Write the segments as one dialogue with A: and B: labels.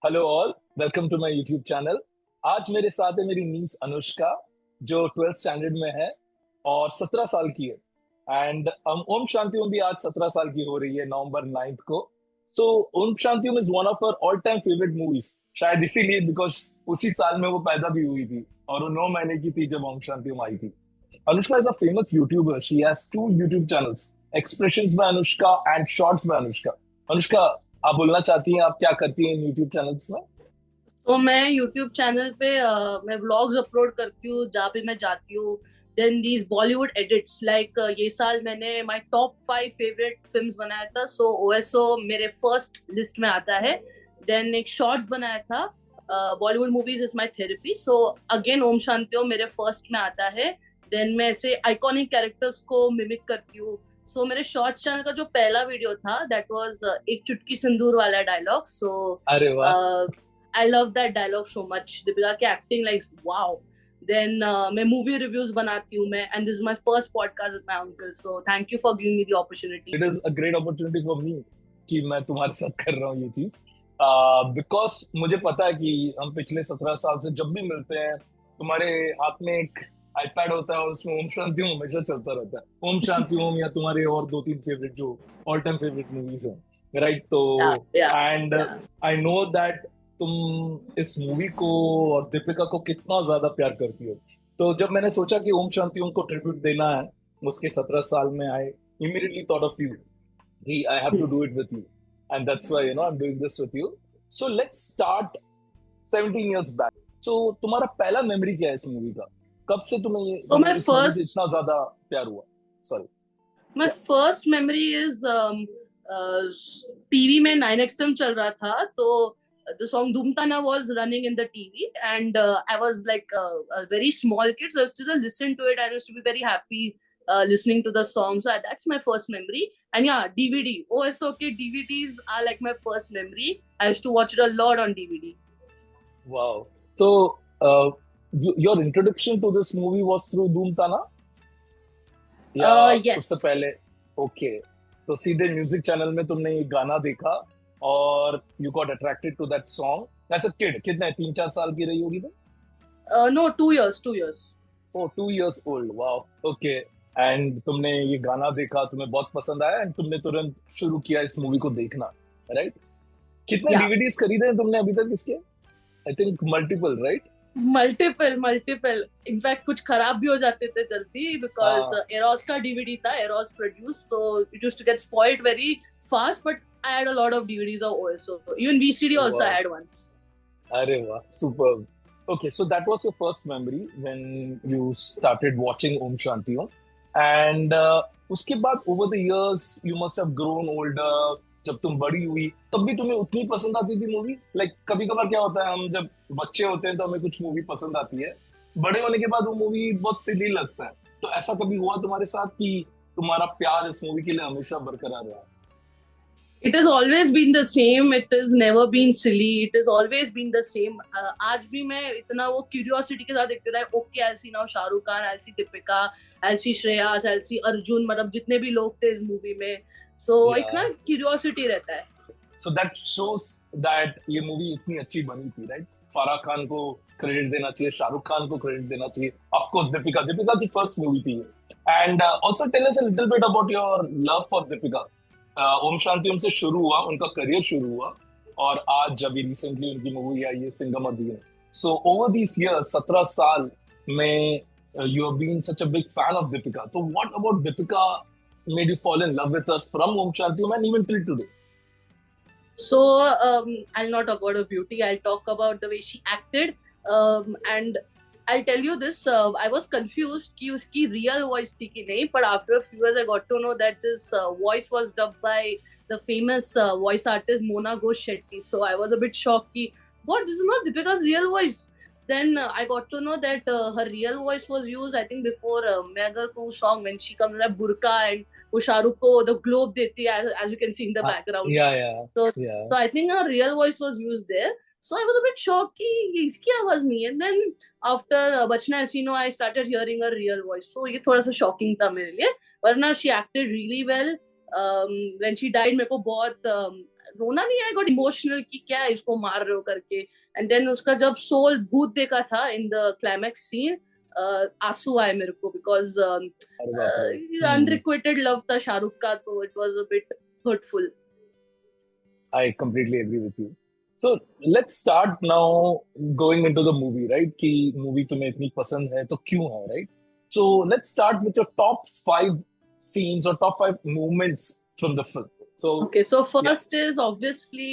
A: Hello all, welcome to my YouTube channel. आज मेरे साथ है मेरी नीस अनुष्का, जो 12th स्टैंडर्ड में है और 17 साल की है। एंड ओम शांति ओम भी आज 17 साल की हो रही है, नवंबर 9th को। So Om Shanti Om is one of our all time favourite movies, शायद इसीलिए बिकॉज उसी साल में वो पैदा भी हुई थी और वो 9 महीने की थी जब ओम शांति ओम आई थी। Anushka is a famous YouTuber. She has two YouTube channels, expressions by Anushka and shorts by Anushka. Anushka, आप बोलना चाहती हैं आप क्या करती हैं इन यूट्यूब चैनल्स में?
B: तो मैं यूट्यूब चैनल पे मैं व्लॉग्स अपलोड करती हूँ जहाँ पे मैं जाती हूँ। Then these Bollywood edits like ये साल मैंने माय टॉप 5 फेवरेट फिल्म्स बनाया था, सो ओएसओ मेरे फर्स्ट लिस्ट में आता है। देन एक शॉर्ट्स बनाया था, Bollywood movies is my therapy, so again Om Shanti Om मेरे फर्स्ट में आता है। देन मैं ऐसे आइकॉनिक कैरेक्टर्स को मिमिक करती हूँ। सो मेरे शॉर्ट्स चैनल का जो पहला वीडियो था दैट वाज एक चुटकी सिंदूर वाला डायलॉग। सो
A: अरे वाह।
B: I love that dialogue so much. Deepika की एक्टिंग लाइक वाओ। देन मैं मूवी रिव्यूज बनाती हूँ मैं, and this is my first podcast with my uncle, so thank you for giving me the opportunity.
A: It is a great opportunity for me कि मैं तुम्हारे साथ कर रहा हूँ ये चीज, बिकॉज मुझे पता है कि हम पिछले 17 साल से जब भी मिलते हैं तुम्हारे हाथ में एक आईपैड होता है और उसमें ओम शांति ओम हमेशा चलता रहता है। ओम शांति ओम या तुम्हारे और दो तीन फेवरेट जो ऑल टाइम फेवरेट मूवीज हैं, राइट? तो
B: या या
A: एंड
B: या
A: आई नो दैट तुम इस मूवी को और दीपिका को कितना ज्यादा प्यार करती हो। तो जब मैंने सोचा कि ओम शांति ओम को ट्रिब्यूट देना है उसके 17 साल में, आई immediately thought of you. I have to do it with you, and that's why I'm doing this with you. So let's start 17 years back. So तुम्हारा पहला मेमोरी क्या है इस मूवी का? कब से
B: तो
A: तुम्हें इस मूवी से इतना ज्यादा प्यार हुआ? Sorry.
B: My first memory is TV में 9XM चल रहा था, तो the song Doomtana was running in the TV, and I was like a very small kid, so I used to just listen to it. I used to be very happy listening to the song. So that's my first memory. And yeah, DVD. Oh, it's okay. DVDs are like my first memory. I used to watch it a lot on DVD.
A: Wow. So your introduction to this movie was through Doom Tana या उससे
B: Yes.
A: पहले? Okay, तो सीधे music channel में तुमने ये गाना देखा और you got attracted to that song as a kid. कितने 3-4 साल की रही होगी तुम?
B: No, 2 years. 2 years.
A: ओ, 2 years ओल्ड। वाह, ओके। एंड तुमने ये गाना देखा, तुम्हें बहुत पसंद आया एंड तुमने तुरंत शुरू किया इस मूवी को देखना, राइट? कितने
B: Yeah.
A: डीवीडीज खरीदे हैं तुमने अभी तक इसके? I think multiple, right?
B: Multiple in fact कुछ खराब भी हो जाते थे जल्दी, बिकॉज
A: हाँ।
B: एरोस का डीवीडी था, एरोस प्रोड्यूस, तो it used to get spoiled very fast, but I had a lot of DVDs of OSO, even VCD also I
A: वाह,
B: हैड वंस।
A: अरे वाह, super. Okay, so that was your first memory when you started watching Om Shanti Om. And उसके बाद over the years you must have grown older. जब तुम बड़ी हुई तब भी तुम्हें उतनी पसंद आती थी मूवी? लाइक कभी कभार क्या होता है, हम जब बच्चे होते हैं तो हमें कुछ मूवी पसंद आती है, बड़े होने के बाद वो मूवी बहुत सिली लगता है। तो ऐसा कभी हुआ तुम्हारे साथ कि तुम्हारा प्यार इस मूवी के लिए हमेशा बरकरार रहा?
B: It has always been the same. It has never been silly. It has always been the same. आज भी मैं इतना वो क्यूरियोसिटी के साथ देखते रहा। ओके, आई सी नाउ शाहरुख खान, आई सी दीपिका, आई सी श्रेयास, आई सी अर्जुन, मतलब जितने भी लोग थे इस मूवी में, सो इतना
A: या,
B: क्यूरियोसिटी रहता है।
A: सो दैट शोज दैट ये मूवी इतनी अच्छी बनी थी, राइट? फराह खान को क्रेडिट देना चाहिए, शाहरुख खान को क्रेडिट देना चाहिए, ऑफ कोर्स दीपिका, दीपिका की फर्स्ट मूवी थी and also tell us a little bit about your love for Deepika. Om Shanti Om से शुरू हुआ उनका करियर, शुरू हुआ और आज जब भी रिसेंटली उनकी मूवी आई है Singham again. So over this year 17 साल में you have been such a big fan of Deepika, तो what about Deepika made you fall in love with her from Om Shanti Om and even till today?
B: So I'll not talk about her beauty. I'll talk about the way she acted. And I'll tell you this: I was confused कि उसकी real voice थी कि नहीं. But after a few years, I got to know that this voice was dubbed by the famous voice artist Mona Ghosh Shetty. So I was a bit shocked कि what, this is not Deepika's real voice. Then I got to know that her real voice was used, I think, before मैं अगर को song when she comes with burqa and वो शाहरुख को the globe देती है, as you can see in the background.
A: Yeah, yeah,
B: So
A: yeah.
B: so I think her real voice was used there. So I was a bit shocked कि ये इसकी आवाज नहीं है. Then after बचना हसीनो, I started hearing her real voice. So ये थोड़ा सा shocking था मेरे लिए. वरना she acted really well. When she died, मेरे को बहुत रोना नहीं है, गॉट इमोशनल कि क्या इसको मार रहे हो करके. एंड देन उसका जब सोल भूत देखा था इन द क्लाइमैक्स सीन, आंसू आए मेरे को, बिकॉज
A: अरे बाप रे.
B: अनरिक्वेटेड लव था शाहरुख का, तो it was a bit hurtful.
A: I completely agree with you. So let's start now going into the movie, right? कि movie तुम्हें इतनी पसंद है तो क्यों है, right? So let's start with your top five scenes or top five moments from the film. So
B: Okay, so
A: yeah,
B: first is obviously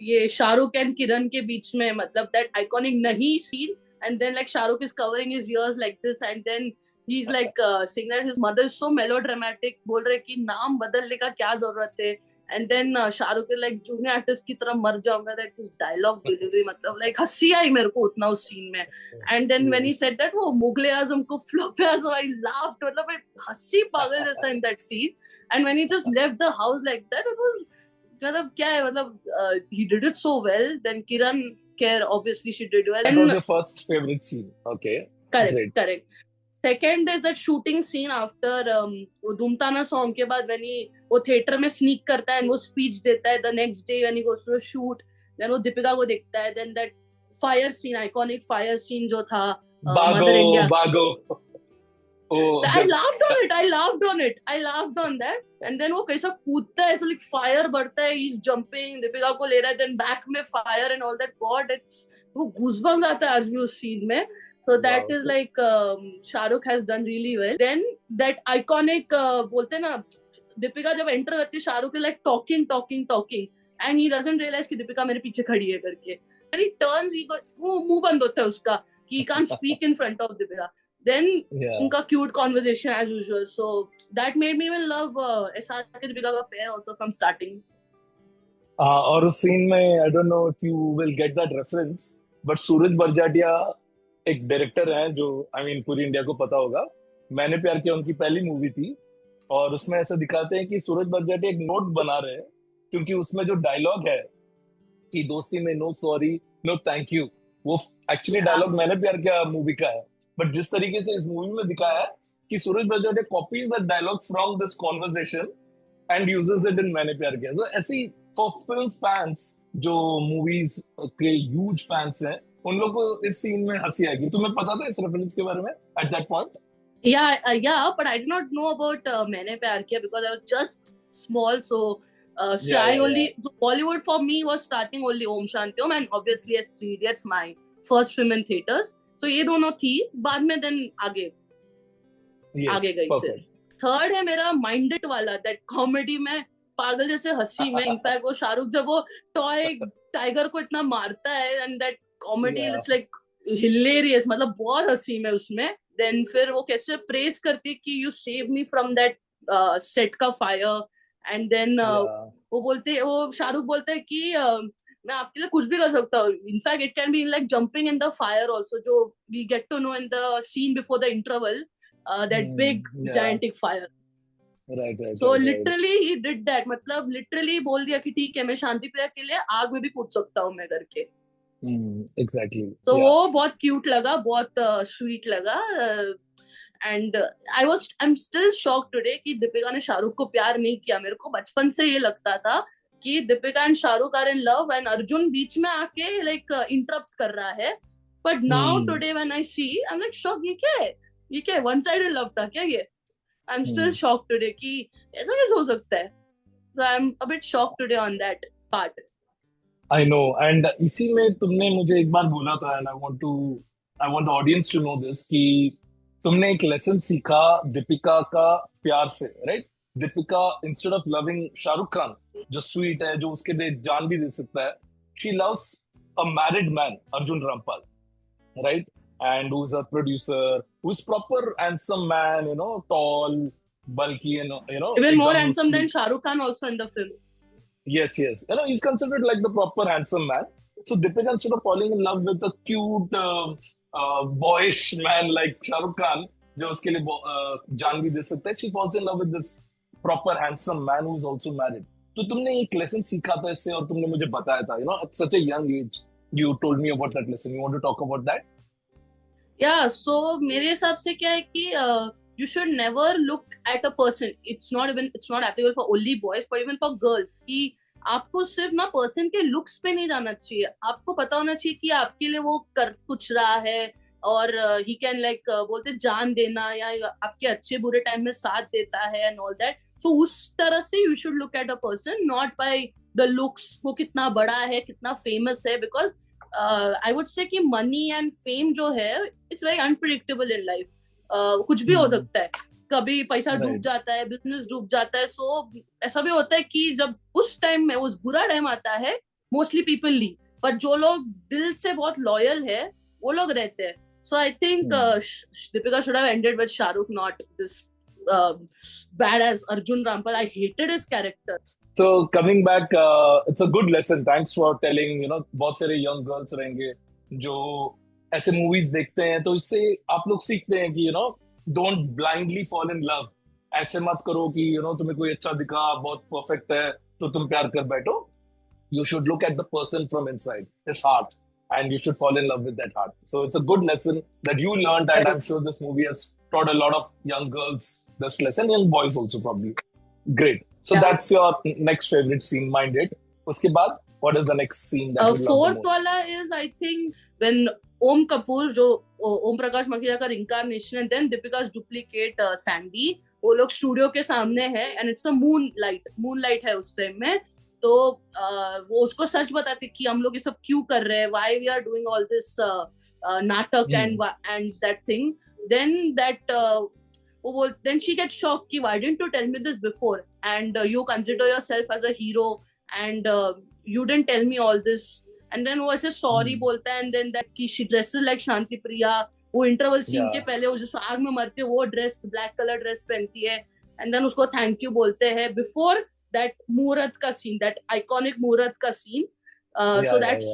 B: ये Shahrukh and किरण के बीच में, मतलब दैट आइकॉनिक नहीं scene, and then like Shahrukh is covering his ears like this, and then he is like saying that his mother is so melodramatic, बोल रहे कि नाम बदलने का क्या जरूरत है. And then Shahrukh is like junior artist की तरह मर जाऊंगा, दैट इज डायलॉग डिलीवरी, मतलब लाइक हंसी आई मेरे को उतना उस सीन में. And then when he said that वो मुगले आजम को फ्लॉप आजम, आई लाफ्ड, मतलब मैं हंसी पागल जैसा in that scene. And when he just left the house like that, it was, मतलब क्या है, मतलब he did it so well. Then Kiran Kher, obviously she did well.
A: that
B: And
A: was your first favorite scene. Okay,
B: correct,
A: great.
B: correct. Second is that shooting scene after वो धूमताना song के बाद when he वो theater में sneak करता है and वो speech देता है the next day when he goes to shoot. Then वो दीपिका को देखता है. Then that fire scene, iconic fire scene जो था Mother India.
A: Bago. Oh,
B: I laughed on it. I laughed on that. And then वो कैसा कूदता है, ऐसा like fire बढ़ता है, he's jumping, दीपिका को ले रहा है, then back में fire and all that. God, it's वो goosebumps आता है आज भी उस scene में. So that
A: wow.
B: is like Shahrukh has done really well. Then that iconic बोलते हैं ना, दीपिका जब enter करती है, Shahrukh is like talking, and he doesn't realize कि दीपिका मेरे पीछे खड़ी है करके. And he turns, वो मुंह बंद होता है उसका कि he can't speak in front of Deepika. Then उनका cute conversation as usual. So that made me even love SRK Deepika का pair also from starting.
A: और उस सीन में I don't know if you will get that reference, but सूरज बरजाटिया एक director हैं जो पूरी India को पता होगा. मैंने प्यार किया उनकी पहली मूवी थी, और उसमें ऐसा दिखाते हैं कि सूरज बरजाटिया एक नोट बना रहे हैं, क्योंकि उसमें जो डायलॉग है कि दोस्ती में no sorry no thank you, वो एक्चुअली डायलॉग मैंने प्यार किया मूवी का है. बट जिस तरीके से इस मूवी में दिखाया है कि Suraj Barjatya copies that dialogue from this conversation and uses it in Maine Pyar Kiya. तो ऐसी फॉर फिल्म फैंस जो मूवीज के ह्यूज फैंस हैं, उन लोग को इस सीन में हंसी आएगी. तुम्हें पता था इस रेफरेंस के बारे में at that point?
B: Yeah, but I did not know about मैंने प्यार किया because I was just small. So I only so Bollywood for me was starting only Om Shanti Om, and obviously as Three Idiots, my first film in theaters. So ये दोनों थी, बाद में then आगे गई. फिर थर्ड है मेरा माइंडेड वाला, दैट कॉमेडी में पागल जैसे हंसी में. इनफैक्ट वो शाहरुख जब वो टॉय टाइगर को इतना मारता है, and that comedy it's like hilarious, मतलब बहुत हंसी में उसमें. देन फिर वो कैसे प्रेस करती है कि you save me from that set का फायर. एंड देन वो शाहरुख बोलता है कि मैं आपके लिए कुछ भी कर सकता हूँ. In fact it can be like jumping in the fire also, जो we get to know in the scene before the interval, that big gigantic fire.
A: Right.
B: So literally he did that, मतलब literally बोल दिया कि ठीक है, मैं शांति प्रिया के लिए आग में भी कूद सकता हूँ मैं करके.
A: Exactly.
B: So वो बहुत क्यूट लगा, बहुत स्वीट लगा. And I'm still shocked today कि दीपिका ने शाहरुख को प्यार नहीं किया. मेरे को बचपन से ये लगता था कि Deepika and Shahrukh are in love, and Arjun बीच में आके लाइक इंटरप्ट कर रहा है. But now today when I see, I am like shock, ये क्या वन साइडेड लव था क्या ये? I am still shocked today कि ऐसा कैसे हो सकता है. So I am a bit shocked today on that part.
A: I know, and इसी में तुमने मुझे एक बार बोला था, and I want the audience to know this, कि तुमने एक लेसन सीखा दीपिका का प्यार से, right? Deepika instead of loving Shahrukh Khan जो स्वीट है, जो उसके लिए जान भी दे सकता है, she loves a married man, Arjun Rampal, right? And who's a producer, who's proper handsome man, tall, bulky, and
B: even more handsome than Shahrukh Khan also in the film.
A: Yes. He's considered like the proper handsome man. So Deepika, instead of falling in love with a cute, boyish man like Shahrukh Khan, जो उसके लिए जान भी दे सकता है, she falls in love with this proper handsome man who's also married. तो तुमने एक लेसन सीखा था इससे, और तुमने मुझे बताया था, at such a young age, you told me about that lesson. You want to talk about that?
B: Yeah, so मेरे हिसाब से क्या है कि you should never look at a person. It's not applicable for only boys, but even for girls. कि आपको सिर्फ ना पर्सन के लुक्स पे नहीं जाना चाहिए, आपको पता होना चाहिए कि आपके लिए वो कर कुछ रहा है, और ही कैन लाइक बोलते जान देना, या आपके अच्छे बुरे टाइम में साथ देता है एंड ऑल दैट. सो उस तरह से you should look at a person, not by the looks, वो कितना बड़ा है, कितना फेमस है. बिकॉज आई वुड से कि मनी एंड फेम जो है, it's very unpredictable in life. कुछ भी हो सकता है, कभी पैसा डूब
A: राइट.
B: जाता है, बिजनेस डूब जाता है. सो ऐसा भी होता है कि जब उस टाइम में उस बुरा टाइम आता है, मोस्टली पीपल लीव, पर जो लोग दिल से बहुत लॉयल है वो लोग रहते हैं. So I think Deepika should have ended with Shahrukh, not this bad as Arjun Rampal. I hated his character.
A: So coming back, it's a good lesson. Thanks for telling. बहुत सारे young girls रहेंगे जो ऐसे movies देखते हैं, तो इससे आप लोग सीखते हैं कि don't blindly fall in love. ऐसे मत करो कि तुम्हें कोई अच्छा दिखा, बहुत perfect है, तो तुम प्यार कर बैठो. You should look at the person from inside, his heart, and you should fall in love with that heart. So it's a good lesson that you learned, and I'm sure this movie has taught a lot of young girls this lesson, young boys also probably. Great. So that's your next favorite scene, mind it. Uske baad, what is the next scene that you love the
B: Fourth
A: most?
B: wala is, I think, when Om Kapoor, जो Om Prakash Makhija का reincarnation, and then Deepika's duplicate Sandy, वो लोग studio के सामने है, and it's a moonlight है उस time में. तो वो उसको सच बताते कि हम लोग ये सब क्यों कर रहे हैं, why we are doing all this नाटक and that thing. Then then she gets shocked कि why didn't you tell me this before, and you consider yourself as a hero, and you didn't tell me all this. And then वो ऐसे sorry बोलता है, and then that कि she dresses like Shanti Priya, वो interval scene के पहले वो जो आग में मरती है वो ड्रेस, ब्लैक कलर ड्रेस पहनती है, and then उसको थैंक यू बोलते हैं before that मुहूर्त का सीन, that iconic मुहूर्त का scene. So that's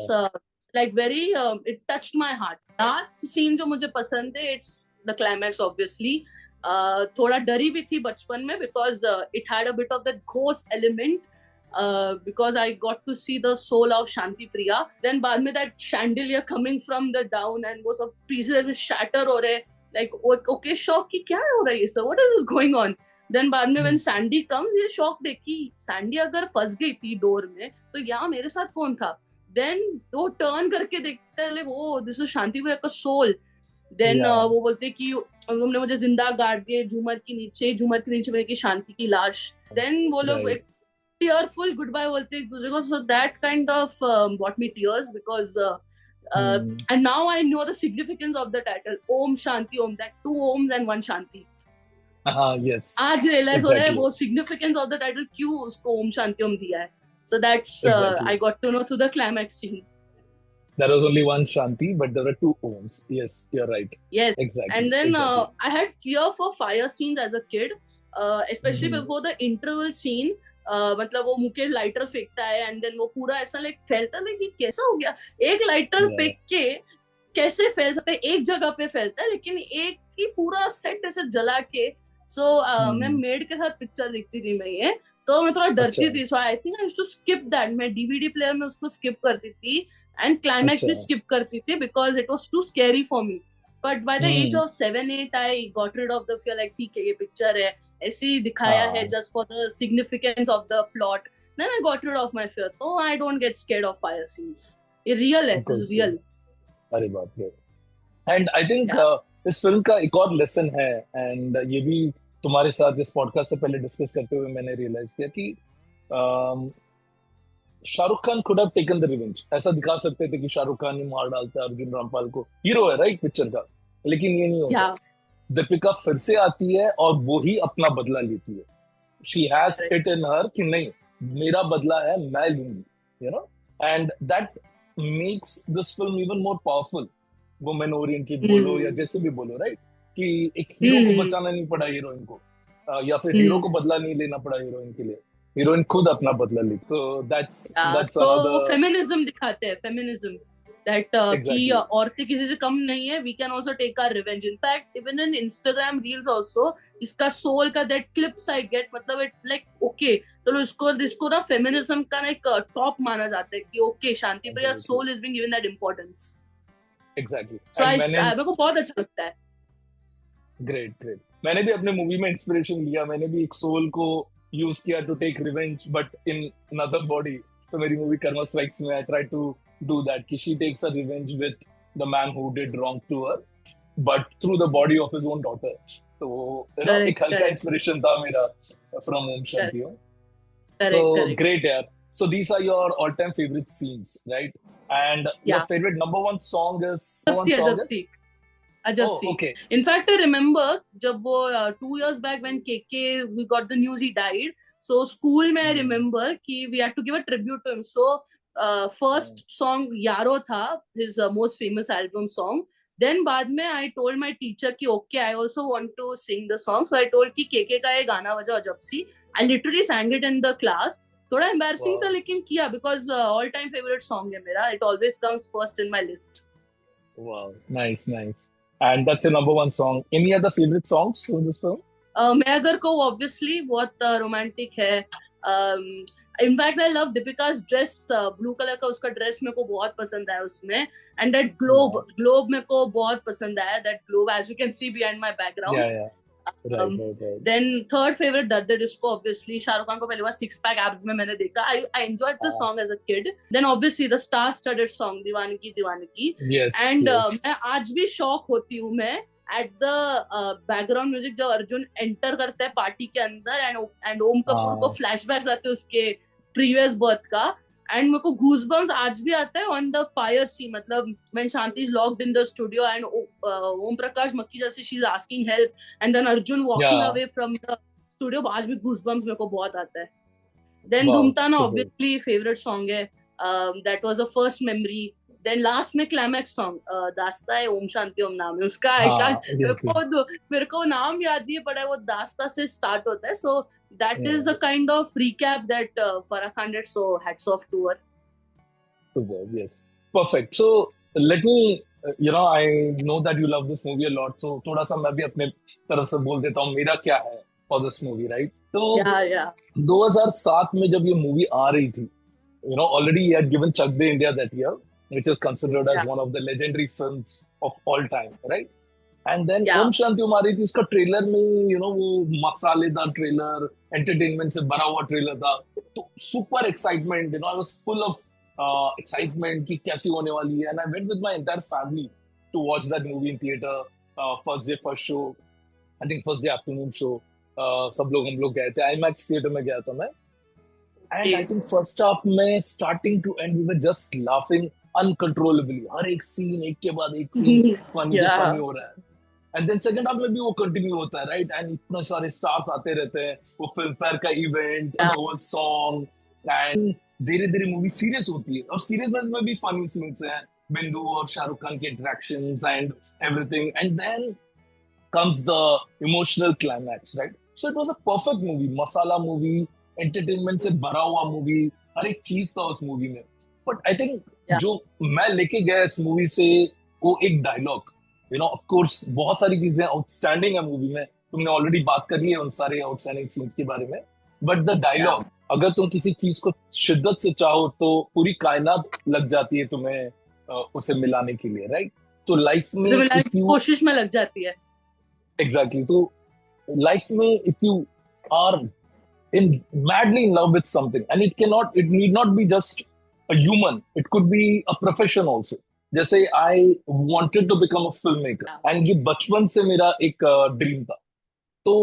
B: like very it touched my heart. Last scene जो मुझे पसंद है, it's the climax obviously. थोड़ा डरी भी थी बचपन में, because it had a bit of that ghost element, because I got to see the soul of Shanti Priya. Then बाद में that chandelier coming from the down, and वो सब pieces shatter हो रहे, like okay shock कि क्या हो रहा है ये सब, what is this going on. Then बाद में when Sandy comes, ये shock देखी, Sandy अगर फंस गई थी डोर में तो यहाँ मेरे साथ कौन था. Then वो टर्न करके देखता है, वो this is Shanti Priya का soul. Then वो बोलते कि तुमने मुझे जिंदा गाड़ दिए झूमर के नीचे मेरे की शांति की लाश. Then वो लोग एक tearful goodbye बोलते एक दूसरे को. So that kind of brought me tears, because and now I know the significance of the title Om Shanti Om, that 2 Oms and 1 Shanti.
A: Yes.
B: आज realize हो रहा है वो significance of the title क्यों उसको Om Shanti Om दिया है. So that's I got to know through the climax scene.
A: There was only 1 Shanti, but there were 2 Oms. Yes, you're right.
B: Yes,
A: exactly.
B: And then I had fear for fire scenes as a kid, especially before the interval scene. मतलब वो मुके lighter फेंकता है, and then वो पूरा ऐसा like फैलता है कि कैसा हो गया, एक लाइटर फेंक के कैसे फैल सकता है, एक जगह पे फैलता है, लेकिन एक ही पूरा सेट ऐसे जला के. सो मैं मेड के साथ पिक्चर देखती थी मैं ये, तो मैं थोड़ा डरती थी. So I think I used to skip that. मैं डीवीडी प्लेयर में उसको स्किप करती थी, एंड क्लाइमैक्स भी स्किप करती थी, because it was too scary for me. But by the age of 7-8 I got rid of the fear, like ठीक है ये पिक्चर है, ऐसे ही दिखाया है just for the significance of the plot. Then I got rid of my fear. तो I don't get scared of fire scenes. ये रियल है, इट इज रियल.
A: अरे बाप रे. एंड आई थिंक इस फिल्म का एक और लेसन है, एंड ये भी तुम्हारे साथ इस पॉडकास्ट से पहले डिस्कस करते हुए मैंने रियलाइज किया कि Shahrukh Khan could have taken the revenge. ऐसा दिखा सकते थे कि शाहरुख खान ही मार डालता है अर्जुन रामपाल को, हीरो है राइट पिक्चर का, लेकिन ये नहीं होता. दीपिका फिर से आती है और वो ही अपना बदला लेती है. शी हैज इट इन हर कि नहीं, मेरा बदला है, मैं लूंगी, and that makes this film even more powerful. Women oriented बोलो या जैसे भी बोलो, राइट, कि एक हीरो को बचाना नहीं पड़ा हीरोइन को, या फिर हीरो को बदला नहीं लेना पड़ा हीरोइन के लिए, हीरोइन खुद अपना बदला ली. तो that's
B: another. वो फेमिनिज्म दिखाते हैं, फेमिनिज्म that कि औरतें किसी से कम नहीं है, we can also take our revenge. In fact, even in Instagram reels also, इसका soul का that clips I get, मतलब it like okay, चलो इसको ना फेमिनिज्म का ना एक टॉप माना जाता है कि okay, Shanti Priya soul is being given that importance.
A: Exactly.
B: So मेरे को बहुत अच्छा लगता है.
A: Great. मैंने भी अपने मूवी में इंस्पिरेशन लिया. मैंने भी एक सोल को यूज किया to take revenge but in another body. So मेरी मूवी कर्मा स्ट्राइक्स में I try to do that कि she takes a revenge with the man who did wrong to her but through the body of his own daughter. तो एक
B: correct
A: हल्का
B: correct
A: inspiration था मेरा from Om Shanti Om. So
B: correct correct.
A: great, yeah. So these are your all-time favorite scenes, right? And your
B: या
A: favorite number one song is
B: अजब सी अजब Si Ajab
A: oh,
B: Si.
A: okay.
B: In fact I remember जब वो 2 years back when KK we got the news he died. So school में I remember कि we had to give a tribute to him. So first song Yaaron था, his most famous album song. Then बाद में I told my teacher कि okay I also want to sing the song. So I told कि केके का ये गाना बजा Ajab Si. I literally sang it in the class. थोड़ा एम्बैरसिंग था
A: Wow.
B: लेकिन किया because all time favourite song है मेरा. It always comes first in my list.
A: Wow. Nice, nice. And that's your number one song. Any other favorite songs from this film?
B: मैं अगर कहूँ obviously बहुत romantic है. In fact I love Deepika's dress. Blue colour का उसका dress मेरे को बहुत पसंद आया उसमें. एंड दैट ग्लोब मेरे को बहुत पसंद आया. That globe as you can see behind my background.
A: Yeah, yeah. Right.
B: Then third favourite Dard Disco. Obviously Shahrukh Khan को पहली बार 6 पैक एब्स में मैंने देखा. I enjoyed the song as a kid. Then obviously the star studded song Deewangi Deewangi.
A: Yes,
B: and
A: yes.
B: मैं आज भी shock होती हूँ मैं एट द बैकग्राउंड म्यूजिक जब अर्जुन एंटर करता है पार्टी के अंदर एंड ओम कपूर को फ्लैशबैक्स आते हैं उसके प्रीवियस बर्थ का. एंड मेरे को गूजबम्स आज भी आता है ऑन द फायर सीन. मतलब when Shanti is locked in the studio and Om Prakash Makki जैसे she is asking help and then Arjun walking
A: Yeah.
B: Away from the studio. आज भी गूजबम्स मेरे को बहुत आता है. Then
A: Wow.
B: Dhoom Taana
A: So good.
B: Obviously favourite song है. That was the first memory. Then last में क्लाइमैक्स सॉन्ग दास्ता है ओम शांति ओम नाम है उसका. आई
A: हाँ,
B: कैन मेरे को नाम याद नहीं है बट वो दास्ता से स्टार्ट होता है. So that is a kind of recap that Farah Khan did. So hats off to her.
A: Superb, yes. Perfect. So let me, I know that you love this movie a lot. So थोड़ा सा मैं भी अपने तरफ से बोल देता हूँ मेरा क्या है for this movie, right? तो
B: Yeah.
A: 2007 में जब ये मूवी आ रही थी, already he had given Chak De India that year, which is considered as one of the legendary films of all time, right? And then
B: Yeah.
A: ओम शांति ओम आ रही थी. उसका trailer में वो मसालेदार ट्रेलर, एंटरटेनमेंट से भरा हुआ ट्रेलर था. तो super excitement, I was full of excitement कि कैसी होने वाली है. And I went with my entire family to watch that movie in theatre. First day first show, I think first day afternoon show. सब लोग हम लोग गए थे. आईमैक्स थिएटर में गया था मैं. And I think first half में starting to end we were just laughing uncontrollably. हर एक सीन एक के बाद एक सीन फनी हो रहा है. एंड देन सेकंड हाफ में भी वो कंटिन्यू होता है, राइट? एंड इतने सारे स्टार्स आते रहते हैं. वो फिल्म फेयर का event, the whole song. And धीरे धीरे मूवी सीरियस होती है और सीरियसनेस में भी फनी सीन्स हैं. बिंदु और शाहरुख खान के interactions and everything. And then comes the emotional climax, right? So it was a perfect movie, masala movie, entertainment से भरा हुआ मूवी. हर एक चीज था उस मूवी में. बट आई थिंक जो मैं लेके गया इस मूवी से वो एक डायलॉग. ऑफ कोर्स बहुत सारी चीजें आउटस्टैंडिंग है मूवी में. तुमने ऑलरेडी बात कर ली है उन सारे आउटस्टैंडिंग सीन्स के बारे में. बट द डायलॉग, अगर तुम किसी चीज को शिद्दत से चाहो तो पूरी कायनात लग जाती है तुम्हें उसे मिलाने के लिए, राइट? तो लाइफ में
B: कोशिश में लग जाती है.
A: एग्जैक्टली. तो लाइफ में if you are madly in love with something, and it need not be just a human, it could be a profession also. जैसे I wanted to become a filmmaker and ये बचपन से मेरा एक dream था. तो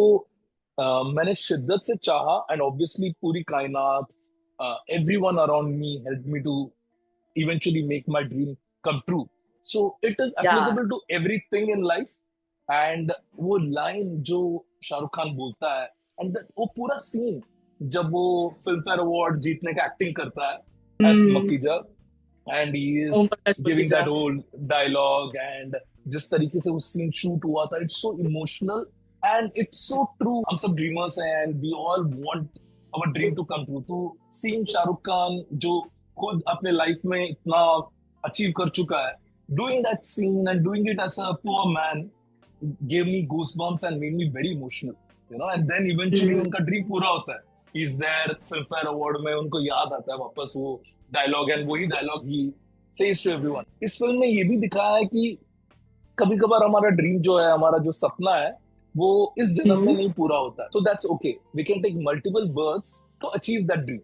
A: मैंने शिद्दत से चाहा and obviously पूरी कायनात, everyone around me helped me to eventually make my dream come true. So it is applicable to everything in life. And वो लाइन जो शाहरुख खान बोलता है एंड वो पूरा सीन जब वो फिल्म फेयर अवार्ड जीतने का एक्टिंग करता है as Makhija and he is giving that whole dialogue and जिस तरीके से वो सीन शूट हुआ था, it's so emotional and it's so true. हम सब ड्रीमर्स हैं and we all want our dream to come true. तो सीन शाहरुख खान जो खुद अपने लाइफ में इतना अचीव कर चुका है, doing that scene and doing it as a poor man gave me goosebumps and made me very emotional, and then eventually उनका ड्रीम पूरा होता है. He's there फिल्मफेयर अवार्ड में, उनको याद आता है वापस वो डायलॉग एंड वही dialogue he says to everyone. इस फिल्म में ये भी दिखाया है कि कभी कभार हमारा ड्रीम जो है, हमारा जो सपना है, वो इस जन्म में नहीं पूरा होता है. So that's okay. We can take multiple births to achieve that dream.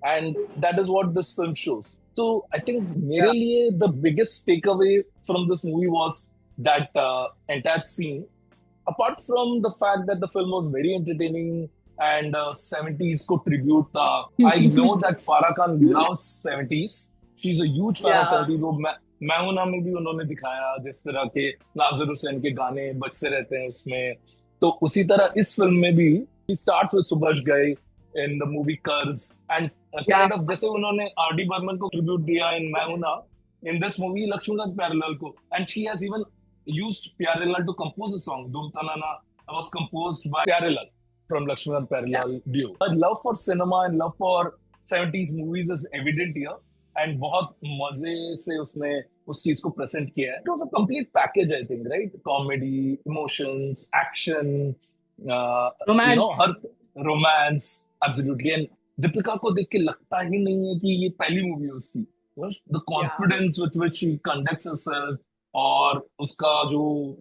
A: And that is what this film shows. So I think मेरे लिए the biggest takeaway from this movie was that entire scene. Apart from the fact that the film was very entertaining and 70s को tribute था. I know that Farah Khan loves 70s. She's a huge fan of 70s. वो मैं हूं ना में भी उन्होंने दिखाया जिस तरह के नाज़िर हुसैन के गाने बजते रहते हैं उसमें. तो उसी तरह इस फिल्म में भी she starts with Subhash Ghai in the movie कर्ज and kind of जैसे उन्होंने आर.डी. बर्मन को ट्रिब्यूट दिया in मैं हूं ना, in this movie Laxmikant Pyarelal को, and she has even used Pyarelal to compose a song. Dum Tanana was composed by Pyarelal from Lakshman Pyarelal duo. Her love for cinema and love for 70s movies is evident here. And बहुत मजे से उसने उस चीज को present किया है. It was a complete package, I think, right? Comedy, emotions, action,
B: romance.
A: Her romance, absolutely. And Deepika को देख के लगता ही नहीं है कि ये पहली मूवी है उसकी. The confidence with which she conducts herself और उसका जो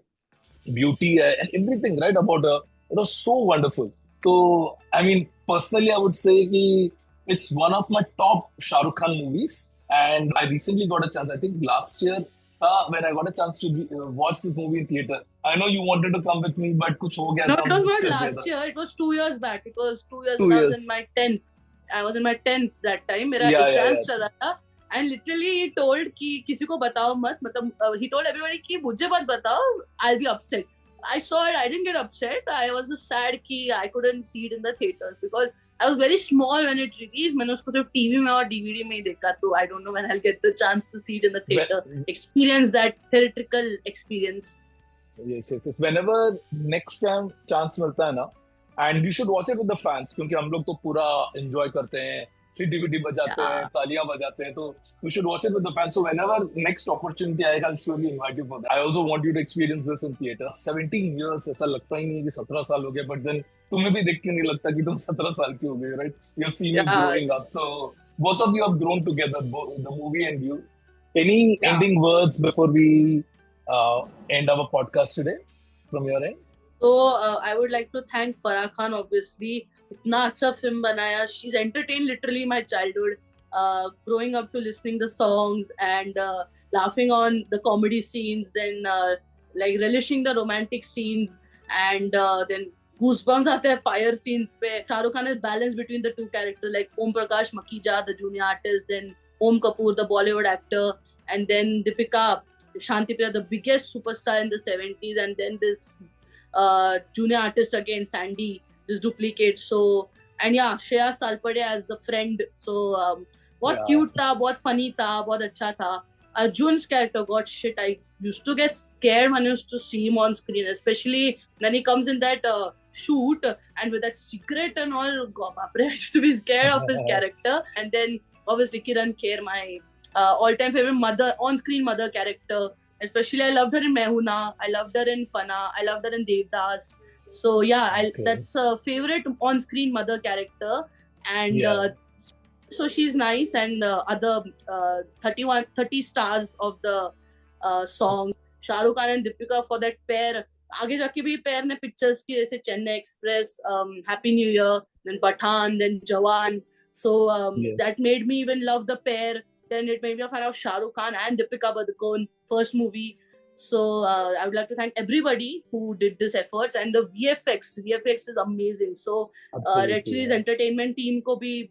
A: beauty है and everything, right, about her, it was so wonderful. So, I mean, personally, I would say कि it's one of my top Shahrukh Khan movies, and I recently got a chance. I think last year, when I got a chance to watch this movie in theater. I know you wanted to come with me, but कुछ हो गया.
B: No, it was not last year. It was 2 years back. It was 2 years. I was in my 10th. I was in my 10th that time. मेरा exams चल रहा था. And literally he told कि किसी को बताओ मत. मतलब he told everybody कि मुझे मत बताओ. I'll be upset. I saw it. I didn't get upset. I was just sad कि I couldn't see it in the theaters because I was very small when it released. मैंने उसको सिर्फ TV में और डीवीडी में ही देखा. तो I don't know when I'll get the chance to see it in the theater. Experience that theatrical experience.
A: Yes. Whenever next time chance मिलता है ना, and you should watch it with the fans क्योंकि हम लोग तो पूरा enjoy करते हैं. CDVD बजाते हैं, तालियां बजाते हैं. तो we should watch it with the fans. So whenever next opportunity आएगा, I'll surely invite you for that. I also want you to experience this in theater. 17 years ऐसा लगता ही नहीं कि 17 साल हो गए, but then तुम्हें भी देख के नहीं लगता कि तुम 17 साल की हो गए, right? You've seen me growing up. So both of you have grown together, the movie and you. Any ending words before we end our podcast today from your end?
B: So I would like to thank Farah Khan, obviously. इतना अच्छा film बनाया. She's entertained literally my childhood. Growing up to listening the songs and laughing on the comedy scenes, then like relishing the romantic scenes, and then goosebumps आते हैं fire scenes पे. Shahrukh Khan has balance between the two characters, like Om Prakash Makhija, the junior artist, then Om Kapoor, the Bollywood actor, and then Deepika, Shanti Om, the biggest superstar in the 70s, and then this junior artist again, Sandy, this duplicate. So, and yeah, Shreya Salpade as the friend. So, बहुत cute था, बहुत funny था, बहुत अच्छा था. Arjun's character, god shit, I used to get scared when I used to see him on screen, especially when he comes in that shoot and with that cigarette and all. God, I used to be scared of his character. And then obviously Kiran Kher, my all-time favorite mother, on-screen mother character. Especially I loved her in Mehuna, I loved her in Fana, I loved her in Devdas. So yeah, that's a favorite on-screen mother character. And so she's nice, and other 30 stars of the song. Shahrukh Khan and Deepika for that pair. आगे जाके भी pair ने pictures की जैसे Chennai Express, Happy New Year, then Pathaan, then Jawan. So that made me even love the pair. Then it made me a fan of Shahrukh Khan and Deepika Padukone, first movie. So I would like to thank everybody who did this efforts, and the VFX is amazing. So Red Chillies entertainment team को भी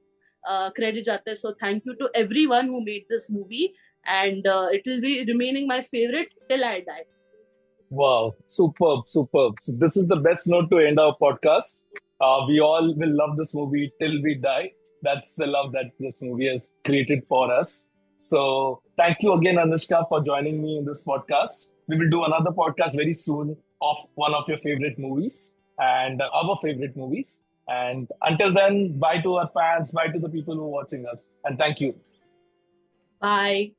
B: credit जाता है. So thank you to everyone who made this movie, and it will be remaining my favorite till I die.
A: Wow, superb. So this is the best note to end our podcast. We all will love this movie till we die. That's the love that this movie has created for us. So thank you again, Anoushka, for joining me in this podcast. We will do another podcast very soon of one of your favorite movies and our favorite movies. And until then, bye to our fans, bye to the people who are watching us. And thank you.
B: Bye.